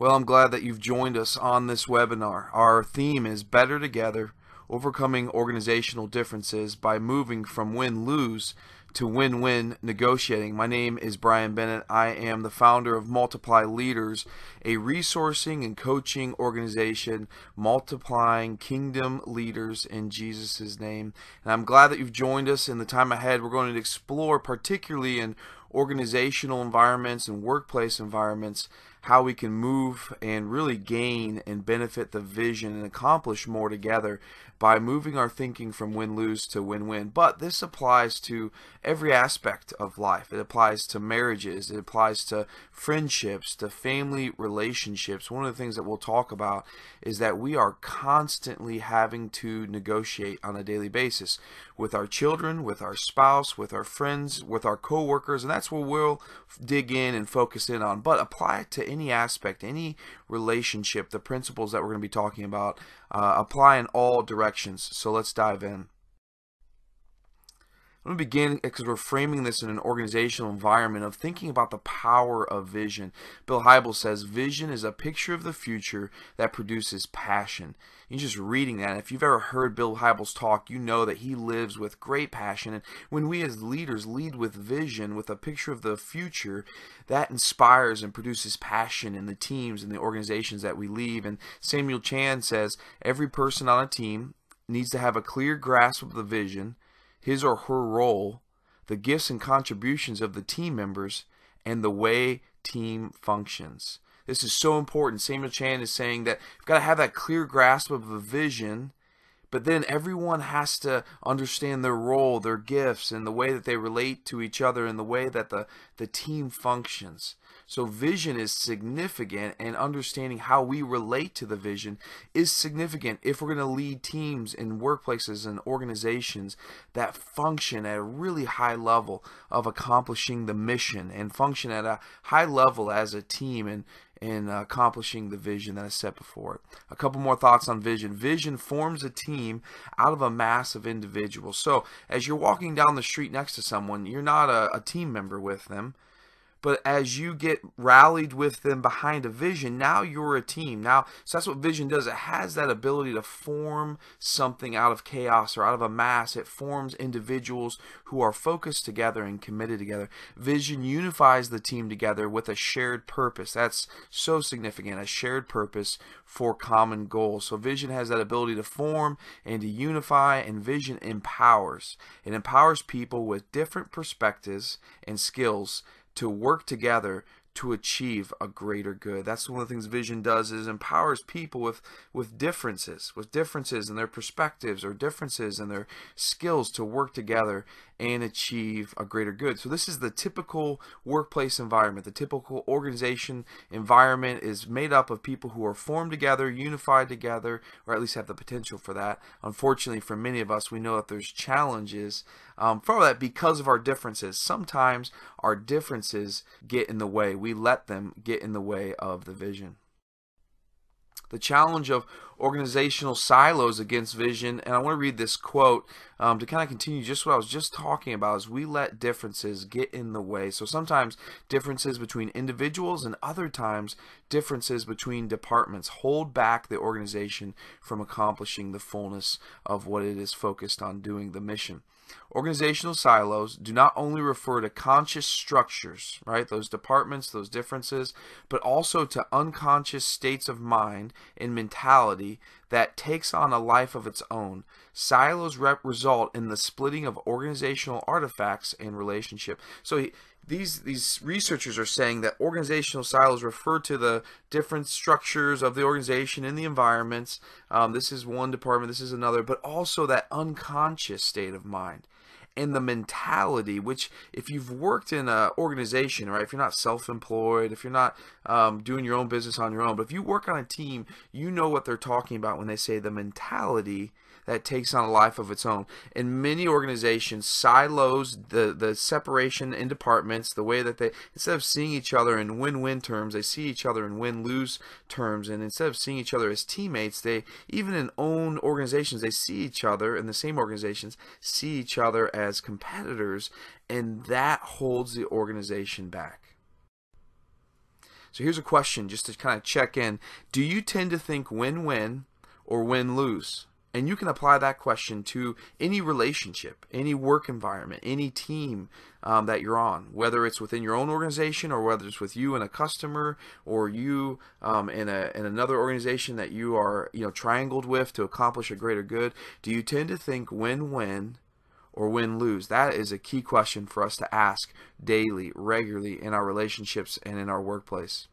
Well, I'm glad that you've joined us on this webinar. Our theme is Better Together, Overcoming Organizational Differences by Moving from Win-Lose to Win-Win Negotiating. My name is Brian Bennett. I am the founder of MultiplyLeaders, a resourcing and coaching organization multiplying kingdom leaders in Jesus' name. And I'm glad that you've joined us. In the time ahead, we're going to explore, particularly in organizational environments and workplace environments, how we can move and really gain and benefit the vision and accomplish more together by moving our thinking from win-lose to win-win. But this applies to every aspect of life. It applies to marriages, it applies to friendships, to family relationships. One of the things that we'll talk about is that we are constantly having to negotiate on a daily basis with our children, with our spouse, with our friends, with our co-workers, and that's where we'll dig in and focus in on. But apply it to any aspect, any relationship. The principles that we're going to be talking about apply in all directions. So let's dive in. I'm going to begin because we're framing this in an organizational environment of thinking about the power of vision. Bill Hybels says vision is a picture of the future that produces passion. You're just reading that. If you've ever heard Bill Hybels talk, you know that he lives with great passion. And when we as leaders lead with vision, with a picture of the future, that inspires and produces passion in the teams and the organizations that we lead. And Samuel Chan says every person on a team needs to have a clear grasp of the vision, his or her role, the gifts and contributions of the team members, and the way team functions. This is so important. Samuel Chan is saying that you've got to have that clear grasp of the vision, but then everyone has to understand their role, their gifts, and the way that they relate to each other and the way that the team functions. So vision is significant, and understanding how we relate to the vision is significant if we're going to lead teams in workplaces and organizations that function at a really high level of accomplishing the mission and function at a high level as a team and accomplishing the vision that is set before it. A couple more thoughts on vision. Vision forms a team out of a mass of individuals. So as you're walking down the street next to someone, you're not a team member with them. But as you get rallied with them behind a vision, now you're a team. So that's what vision does. It has that ability to form something out of chaos or out of a mass. It forms individuals who are focused together and committed together. Vision unifies the team together with a shared purpose. That's so significant, a shared purpose for common goals. So vision has that ability to form and to unify, and vision empowers. It empowers people with different perspectives and skills to work together to achieve a greater good. That's one of the things vision does, is empowers people with differences in their perspectives or differences in their skills to work together and achieve a greater good. So this is the typical workplace environment. The typical organization environment is made up of people who are formed together, unified together, or at least have the potential for that. Unfortunately, for many of us, we know that there's challenges for that because of our differences. Sometimes our differences get in the way. We let them get in the way of the vision. The challenge of organizational silos against vision, and I want to read this quote to kind of continue just what I was just talking about, is we let differences get in the way. So sometimes differences between individuals and other times differences between departments hold back the organization from accomplishing the fullness of what it is focused on doing, the mission. Organizational silos do not only refer to conscious structures, right, those departments, those differences, but also to unconscious states of mind and mentality that takes on a life of its own. Silos result in the splitting of organizational artifacts and relationship. So these researchers are saying that organizational silos refer to the different structures of the organization and the environments. This is one department, this is another, but also that unconscious state of mind and the mentality, which if you've worked in an organization, right, if you're not self-employed, if you're not doing your own business on your own, but if you work on a team, you know what they're talking about when they say the mentality that takes on a life of its own. In many organizations, silos, the separation in departments, the way that they, instead of seeing each other in win-win terms, they see each other in win-lose terms. And instead of seeing each other as teammates, they, even in own organizations, they see each other, in the same organizations, see each other as competitors, and that holds the organization back. So here's a question just to kind of check in. Do you tend to think win-win or win-lose? And you can apply that question to any relationship, any work environment, any team that you're on, whether it's within your own organization or whether it's with you and a customer or you in another organization that you are triangled with to accomplish a greater good. Do you tend to think win-win or win-lose? That is a key question for us to ask daily, regularly in our relationships and in our workplace.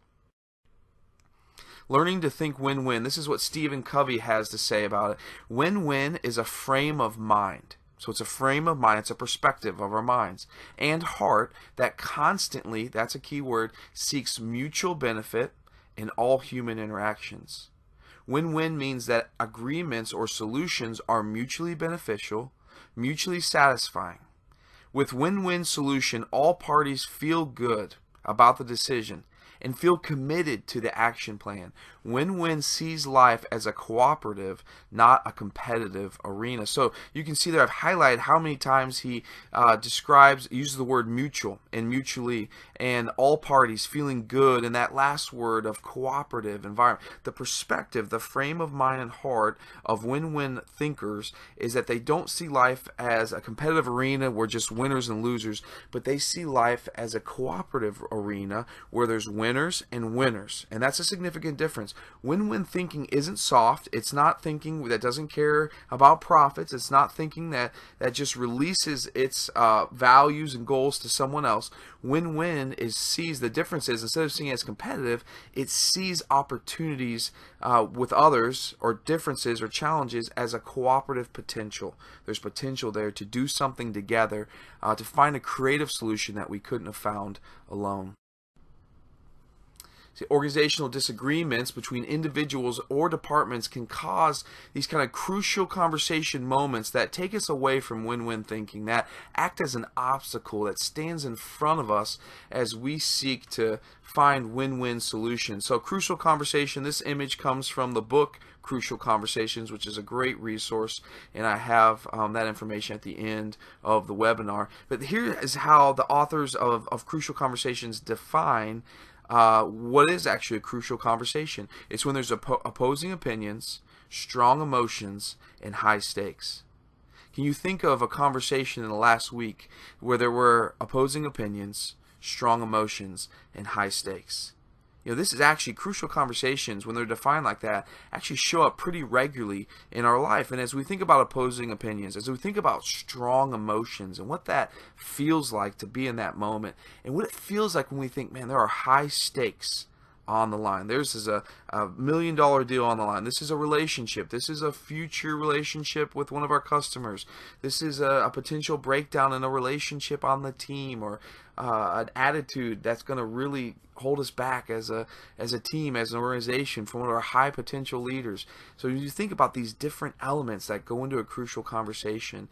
Learning to think win-win. This is what Stephen Covey has to say about it. Win-win is a frame of mind. So it's a frame of mind. It's a perspective of our minds and heart that constantly, that's a key word, seeks mutual benefit in all human interactions. Win-win means that agreements or solutions are mutually beneficial, mutually satisfying. With win-win solution, all parties feel good about the decision and feel committed to the action plan. Win-win sees life as a cooperative, not a competitive arena. So you can see there I've highlighted how many times he uses the word mutual and mutually and all parties feeling good, and that last word of cooperative environment. The perspective, the frame of mind and heart of win-win thinkers is that they don't see life as a competitive arena where just winners and losers, but they see life as a cooperative arena where there's winners and winners. And that's a significant difference. Win-win thinking isn't soft. It's not thinking that doesn't care about profits. It's not thinking that just releases its values and goals to someone else. Win-win sees the difference is instead of seeing it as competitive, it sees opportunities with others or differences or challenges as a cooperative potential. There's potential there to do something together, to find a creative solution that we couldn't have found alone. See, organizational disagreements between individuals or departments can cause these kind of crucial conversation moments that take us away from win-win thinking, that act as an obstacle that stands in front of us as we seek to find win-win solutions. So crucial conversation, this image comes from the book Crucial Conversations, which is a great resource, and I have that information at the end of the webinar. But here is how the authors of Crucial Conversations define what is actually a crucial conversation. It's when there's opposing opinions, strong emotions, and high stakes. Can you think of a conversation in the last week where there were opposing opinions, strong emotions, and high stakes? This is actually crucial conversations, when they're defined like that, actually show up pretty regularly in our life. And as we think about opposing opinions, as we think about strong emotions and what that feels like to be in that moment, and what it feels like when we think, man, there are high stakes on the line. This is a $1 million deal on the line. This is a relationship. This is a future relationship with one of our customers. This is a potential breakdown in a relationship on the team, or an attitude that's going to really hold us back as a team, as an organization, from one of our high potential leaders. So you think about these different elements that go into a crucial conversation,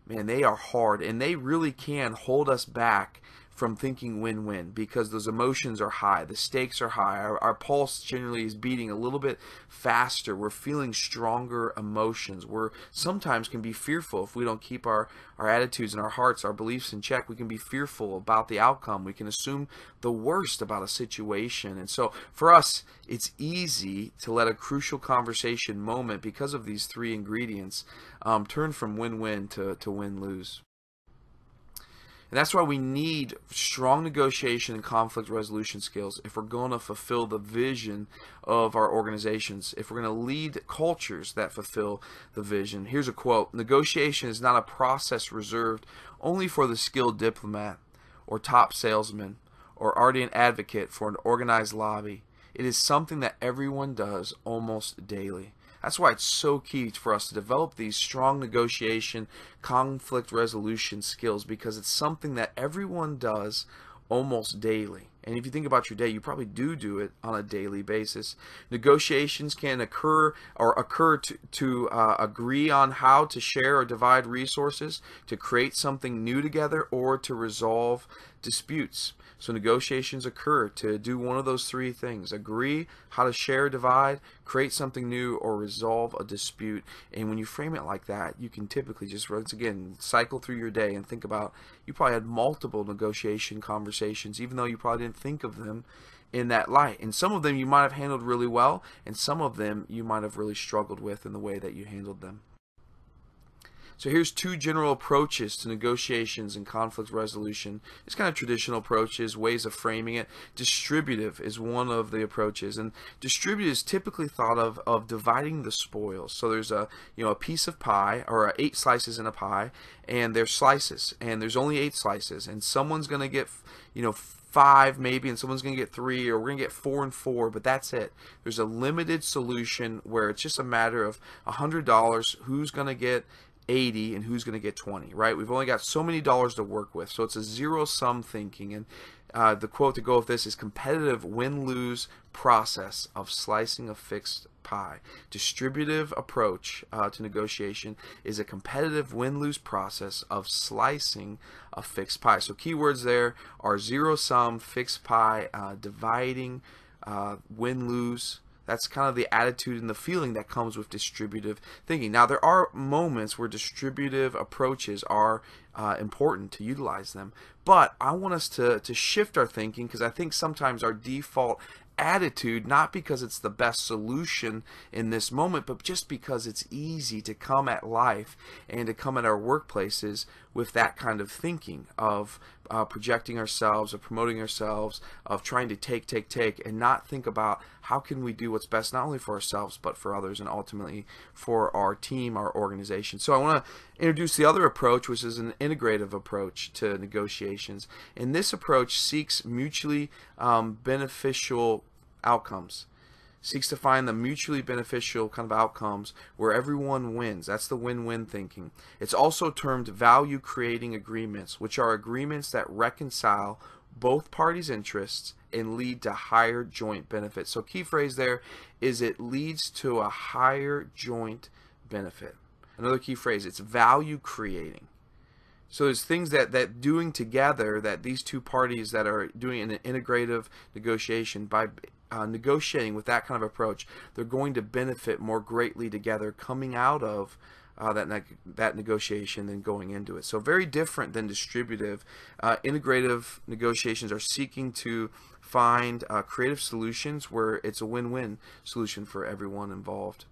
man, they are hard, and they really can hold us back from thinking win-win, because those emotions are high, the stakes are high, our pulse generally is beating a little bit faster, we're feeling stronger emotions, we're sometimes can be fearful if we don't keep our attitudes and our hearts, our beliefs in check. We can be fearful about the outcome, we can assume the worst about a situation. And so for us, it's easy to let a crucial conversation moment, because of these three ingredients, turn from win-win to win-lose. And that's why we need strong negotiation and conflict resolution skills if we're going to fulfill the vision of our organizations, if we're going to lead cultures that fulfill the vision. Here's a quote: "Negotiation is not a process reserved only for the skilled diplomat or top salesman or ardent advocate for an organized lobby. It is something that everyone does almost daily." That's why it's so key for us to develop these strong negotiation, conflict resolution skills, because it's something that everyone does almost daily. And if you think about your day, you probably do it on a daily basis. Negotiations can occur to agree on how to share or divide resources, to create something new together, or to resolve disputes. So negotiations occur to do one of those three things: agree, how to share, divide, create something new, or resolve a dispute. And when you frame it like that, you can typically just, once again, cycle through your day and think about, you probably had multiple negotiation conversations, even though you probably didn't and think of them in that light. And some of them you might have handled really well, and some of them you might have really struggled with in the way that you handled them. So here's two general approaches to negotiations and conflict resolution. It's kind of traditional approaches, ways of framing it. Distributive is one of the approaches, and distributive is typically thought of dividing the spoils. So there's a piece of pie, or 8 slices in a pie, and there's slices, and there's only 8 slices, and someone's going to get 5 maybe, and someone's going to get 3, or we're going to get 4 and 4, but that's it. There's a limited solution where it's just a matter of $100, who's going to get 80 and who's going to get 20, right? We've only got so many dollars to work with, so it's a zero-sum thinking. And the quote to go with this is competitive win-lose process of slicing a fixed pie. Distributive approach to negotiation is a competitive win-lose process of slicing a fixed pie. So keywords there are zero-sum, fixed pie, dividing, win-lose. That's kind of the attitude and the feeling that comes with distributive thinking. Now, there are moments where distributive approaches are important to utilize them, but I want us to shift our thinking, because I think sometimes our default attitude, not because it's the best solution in this moment, but just because it's easy to come at life and to come at our workplaces with that kind of thinking of projecting ourselves, of promoting ourselves, of trying to take, and not think about how can we do what's best not only for ourselves but for others, and ultimately for our team, our organization. So I want to introduce the other approach, which is an integrative approach to negotiations. And this approach seeks mutually beneficial outcomes. Seeks to find the mutually beneficial kind of outcomes where everyone wins. That's the win-win thinking. It's also termed value-creating agreements, which are agreements that reconcile both parties' interests and lead to higher joint benefits. So key phrase there is it leads to a higher joint benefit. Another key phrase, it's value-creating. So there's things that doing together, that these two parties that are doing an integrative negotiation, by negotiating with that kind of approach, they're going to benefit more greatly together coming out of that negotiation than going into it. So very different than distributive. Integrative negotiations are seeking to find creative solutions where it's a win-win solution for everyone involved.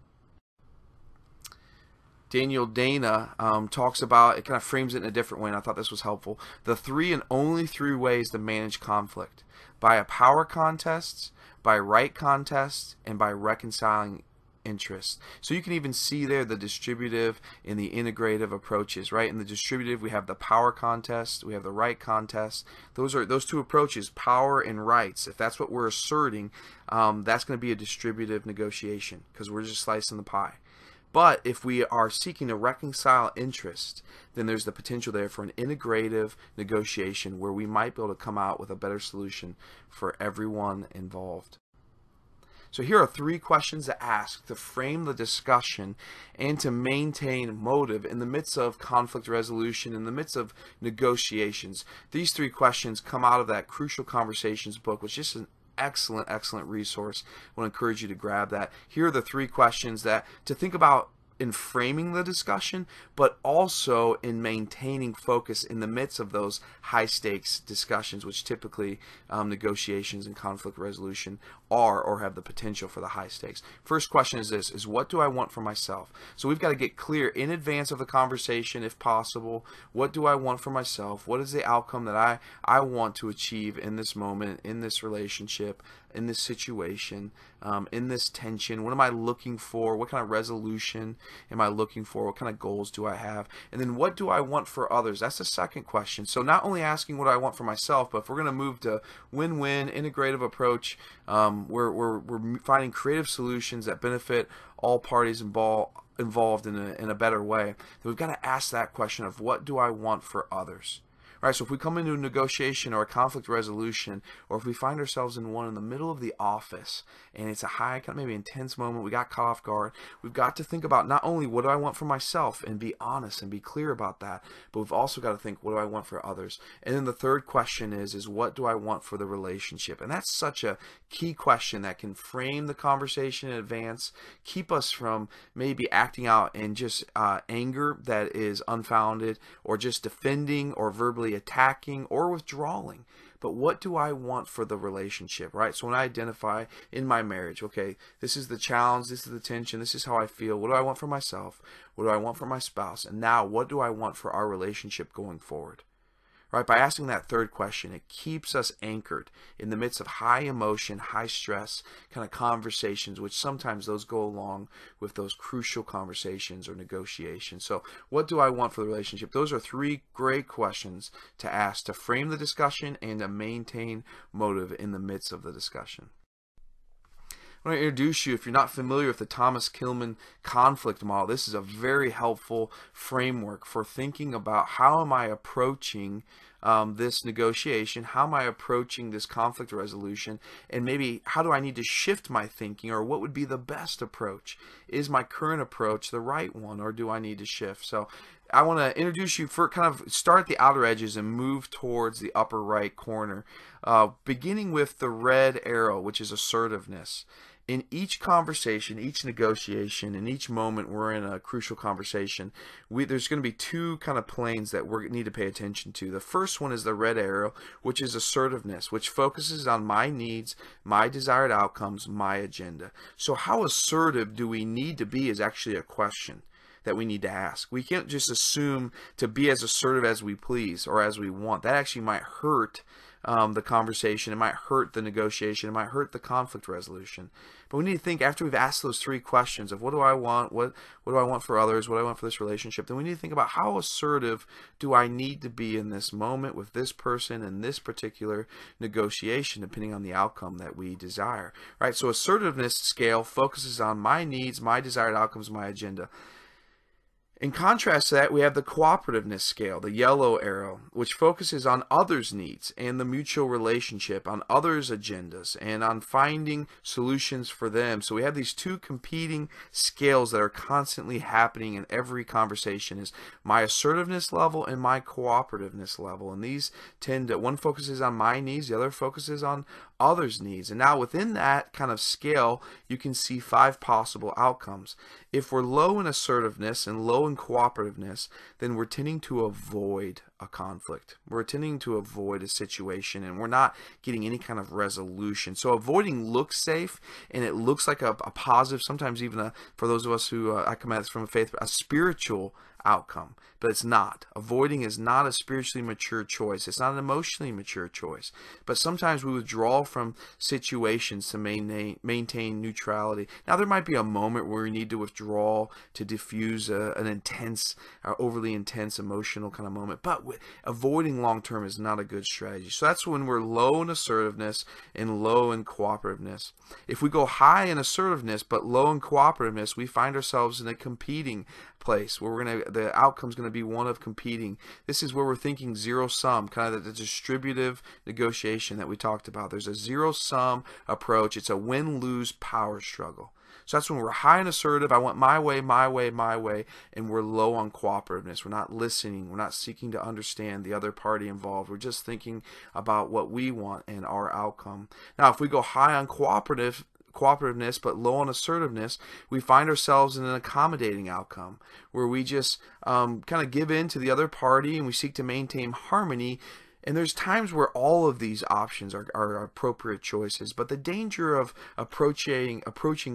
Daniel Dana talks about, it kind of frames it in a different way, and I thought this was helpful. The 3 and only 3 ways to manage conflict: by a power contest, by right contests, and by reconciling interests. So you can even see there the distributive and the integrative approaches, right? In the distributive, we have the power contest, we have the right contest. Those two approaches, power and rights. If that's what we're asserting, that's going to be a distributive negotiation, because we're just slicing the pie. But if we are seeking to reconcile interest, then there's the potential there for an integrative negotiation where we might be able to come out with a better solution for everyone involved. So here are 3 questions to ask to frame the discussion and to maintain motive in the midst of conflict resolution, in the midst of negotiations. These 3 questions come out of that Crucial Conversations book, which is an excellent resource. I want to encourage you to grab that. Here are the 3 questions that to think about in framing the discussion, but also in maintaining focus in the midst of those high stakes discussions, which typically negotiations and conflict resolution are, or have the potential for the high stakes. First question is this, is what do I want for myself? So we've got to get clear in advance of the conversation, if possible. What do I want for myself? What is the outcome that I want to achieve in this moment, in this relationship, in this situation, in this tension? What am I looking for? What kind of resolution am I looking for? What kind of goals do I have? And then what do I want for others? That's the second question. So not only asking what I want for myself, but if we're going to move to win-win integrative approach, we're finding creative solutions that benefit all parties involved in a better way, then we've got to ask that question of what do I want for others? Right, so if we come into a negotiation or a conflict resolution, or if we find ourselves in one in the middle of the office and it's a high, kind of maybe intense moment, we got caught off guard, we've got to think about not only what do I want for myself and be honest and be clear about that, but we've also got to think what do I want for others. And then the third question is what do I want for the relationship? And that's such a key question that can frame the conversation in advance, keep us from maybe acting out in just anger that is unfounded, or just defending or verbally necessarily attacking or withdrawing, but what do I want for the relationship, right? So when I identify in my marriage, okay, this is the challenge, this is the tension, this is how I feel. What do I want for myself? What do I want for my spouse? And now, what do I want for our relationship going forward? Right? By asking that third question, it keeps us anchored in the midst of high emotion, high stress kind of conversations, which sometimes those go along with those crucial conversations or negotiations. So what do I want for the relationship? Those are three great questions to ask to frame the discussion and to maintain motive in the midst of the discussion. I want to introduce you, if you're not familiar with the Thomas Kilmann conflict model, this is a very helpful framework for thinking about how am I approaching this negotiation, how am I approaching this conflict resolution, and maybe how do I need to shift my thinking, or what would be the best approach? Is my current approach the right one, or do I need to shift? So I want to introduce you for kind of start at the outer edges and move towards the upper right corner, beginning with the red arrow, which is assertiveness. In each conversation, each negotiation, in each moment we're in a crucial conversation, there's going to be two kind of planes that we need to pay attention to. The first one is the red arrow, which is assertiveness, which focuses on my needs, my desired outcomes, my agenda. So how assertive do we need to be is actually a question that we need to ask. We can't just assume to be as assertive as we please or as we want. That actually might hurt the conversation. It might hurt the negotiation. It might hurt the conflict resolution. But we need to think, after we've asked those three questions of what do I want, what do I want for others, what do I want for this relationship, then we need to think about how assertive do I need to be in this moment with this person and this particular negotiation, depending on the outcome that we desire. Right? So assertiveness scale focuses on my needs, my desired outcomes, my agenda. In contrast to that, we have the cooperativeness scale, the yellow arrow, which focuses on others' needs and the mutual relationship, on others' agendas, and on finding solutions for them. So we have these two competing scales that are constantly happening in every conversation, is my assertiveness level and my cooperativeness level. And these tend to, one focuses on my needs, the other focuses on others' needs. And now within that kind of scale, you can see 5 possible outcomes. If we're low in assertiveness and low in cooperativeness, then we're tending to avoid a conflict. We're tending to avoid a situation, and we're not getting any kind of resolution. So avoiding looks safe, and it looks like a positive, sometimes even for those of us who I come at this from a faith, a spiritual outcome, but it's not. Avoiding is not a spiritually mature choice. It's not an emotionally mature choice. But sometimes we withdraw from situations to maintain neutrality. Now, there might be a moment where we need to withdraw to diffuse an intense, overly intense emotional kind of moment, but avoiding long-term is not a good strategy. So that's when we're low in assertiveness and low in cooperativeness. If we go high in assertiveness but low in cooperativeness, we find ourselves in a competing place where the outcome's going to be one of competing. This is where we're thinking zero sum, kind of the distributive negotiation that we talked about. There's a zero sum approach. It's a win-lose power struggle. So that's when we're high and assertive. I want my way, my way, my way, and we're low on cooperativeness. We're not listening. We're not seeking to understand the other party involved. We're just thinking about what we want and our outcome. Now, if we go high on cooperativeness but low on assertiveness, we find ourselves in an accommodating outcome where we just kind of give in to the other party and we seek to maintain harmony. And there's times where all of these options are appropriate choices, but the danger of approaching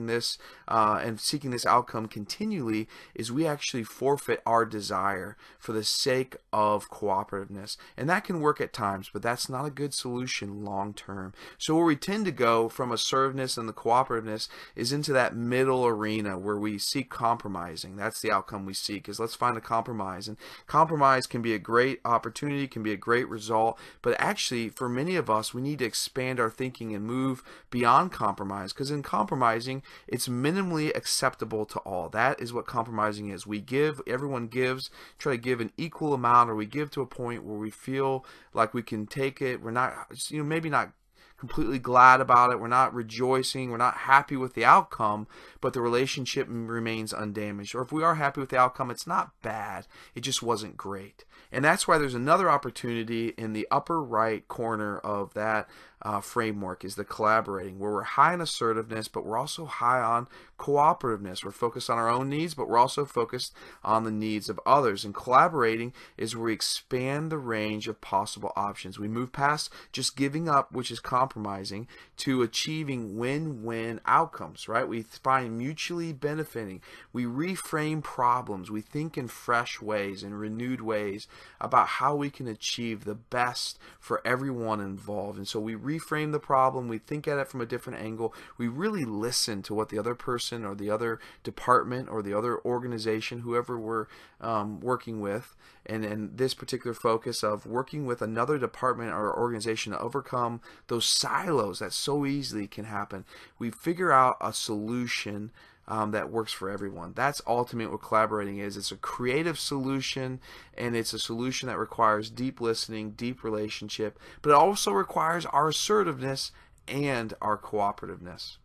this and seeking this outcome continually is we actually forfeit our desire for the sake of cooperativeness. And that can work at times, but that's not a good solution long term. So where we tend to go from assertiveness and the cooperativeness is into that middle arena where we seek compromising. That's the outcome we seek, is let's find a compromise. And compromise can be a great opportunity, can be a great result. But actually, for many of us, we need to expand our thinking and move beyond compromise, because in compromising, it's minimally acceptable to all. That is what compromising is. We give, everyone gives, try to give an equal amount, or we give to a point where we feel like we can take it. We're not, maybe not completely glad about it, we're not rejoicing, we're not happy with the outcome, but the relationship remains undamaged. Or if we are happy with the outcome, it's not bad, it just wasn't great. And that's why there's another opportunity in the upper right corner of that framework, is the collaborating, where we're high on assertiveness, but we're also high on cooperativeness. We're focused on our own needs, but we're also focused on the needs of others. And collaborating is where we expand the range of possible options. We move past just giving up, which is compromising, to achieving win-win outcomes, right? We find mutually benefiting. We reframe problems. We think in fresh ways and renewed ways about how we can achieve the best for everyone involved. And so we reframe the problem. We think at it from a different angle. We really listen to what the other person or the other department or the other organization, whoever we're working with, and this particular focus of working with another department or organization to overcome those silos that so easily can happen. We figure out a solution that works for everyone. That's ultimately what collaborating is. It's a creative solution, and it's a solution that requires deep listening, deep relationship, but it also requires our assertiveness and our cooperativeness.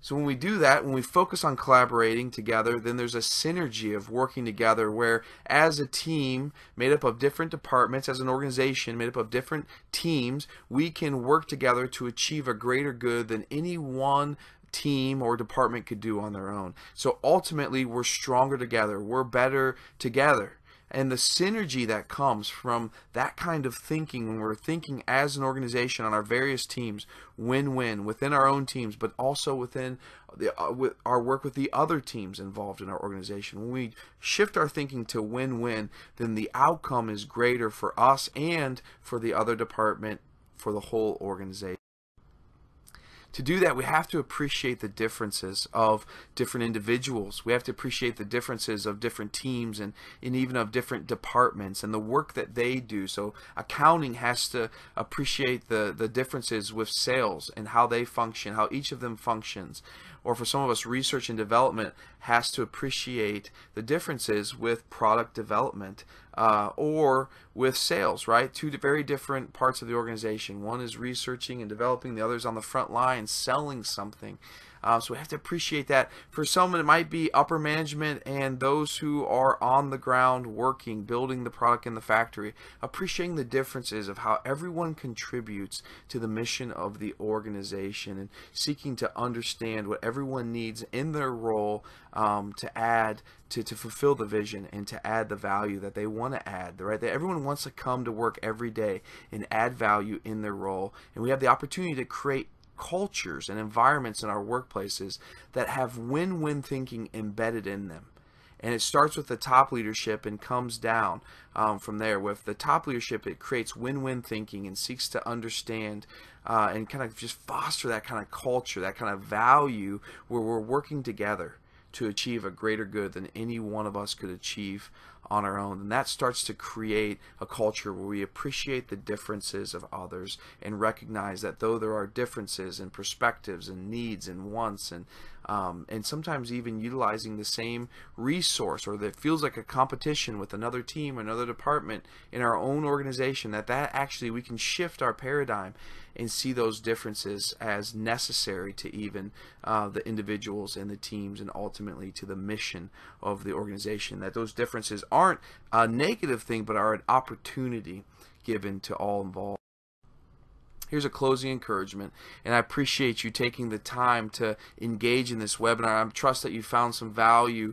So when we do that, when we focus on collaborating together, then there's a synergy of working together where, as a team made up of different departments, as an organization made up of different teams, we can work together to achieve a greater good than any one team or department could do on their own. So ultimately, we're stronger together. We're better together. And the synergy that comes from that kind of thinking, when we're thinking as an organization on our various teams, win-win within our own teams, but also within with our work with the other teams involved in our organization. When we shift our thinking to win-win, then the outcome is greater for us and for the other department, for the whole organization. To do that, we have to appreciate the differences of different individuals. We have to appreciate the differences of different teams and even of different departments and the work that they do. So accounting has to appreciate the differences with sales and how they function, how each of them functions. Or for some of us, research and development has to appreciate the differences with product development or with sales, right? Two very different parts of the organization. One is researching and developing, the other is on the front line selling something. So we have to appreciate that. For some, it might be upper management and those who are on the ground working, building the product in the factory, appreciating the differences of how everyone contributes to the mission of the organization and seeking to understand what everyone needs in their role to add to fulfill the vision and to add the value that they want to add, right? That everyone wants to come to work every day and add value in their role. And we have the opportunity to create cultures and environments in our workplaces that have win-win thinking embedded in them. And it starts with the top leadership and comes down from there. With the top leadership, it creates win-win thinking and seeks to understand and kind of just foster that kind of culture, that kind of value where we're working together to achieve a greater good than any one of us could achieve on our own. And that starts to create a culture where we appreciate the differences of others and recognize that though there are differences in perspectives and needs and wants and sometimes even utilizing the same resource, or that feels like a competition with another team or another department in our own organization, that actually we can shift our paradigm and see those differences as necessary to even the individuals and the teams and ultimately to the mission of the organization. That those differences aren't a negative thing but are an opportunity given to all involved. Here's a closing encouragement, and I appreciate you taking the time to engage in this webinar. I trust that you found some value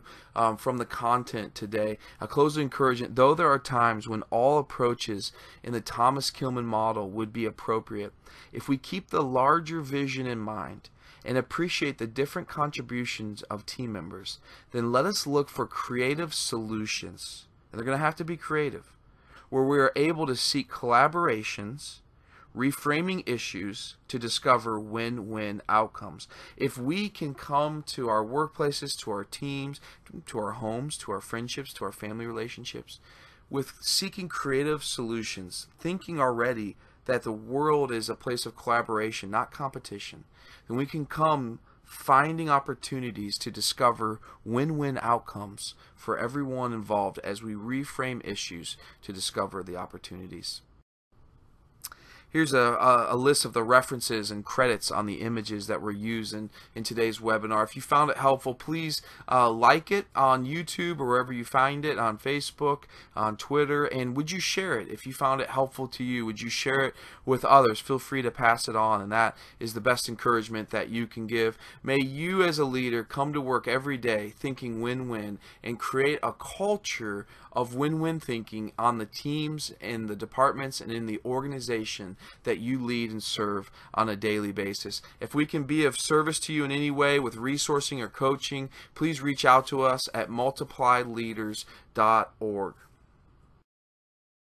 from the content today. A closing encouragement: though there are times when all approaches in the Thomas Kilmann model would be appropriate, if we keep the larger vision in mind and appreciate the different contributions of team members, then let us look for creative solutions, and they're going to have to be creative, where we are able to seek collaborations, reframing issues to discover win-win outcomes. If we can come to our workplaces, to our teams, to our homes, to our friendships, to our family relationships, with seeking creative solutions, thinking already that the world is a place of collaboration, not competition, then we can come finding opportunities to discover win-win outcomes for everyone involved as we reframe issues to discover the opportunities. Here's a list of the references and credits on the images that were used in today's webinar. If you found it helpful, please like it on YouTube or wherever you find it, on Facebook, on Twitter, and would you share it? If you found it helpful to you, would you share it with others? Feel free to pass it on, and that is the best encouragement that you can give. May you as a leader come to work every day thinking win-win and create a culture of win-win thinking on the teams and the departments and in the organization that you lead and serve on a daily basis. If we can be of service to you in any way with resourcing or coaching, please reach out to us at multiplyleaders.org.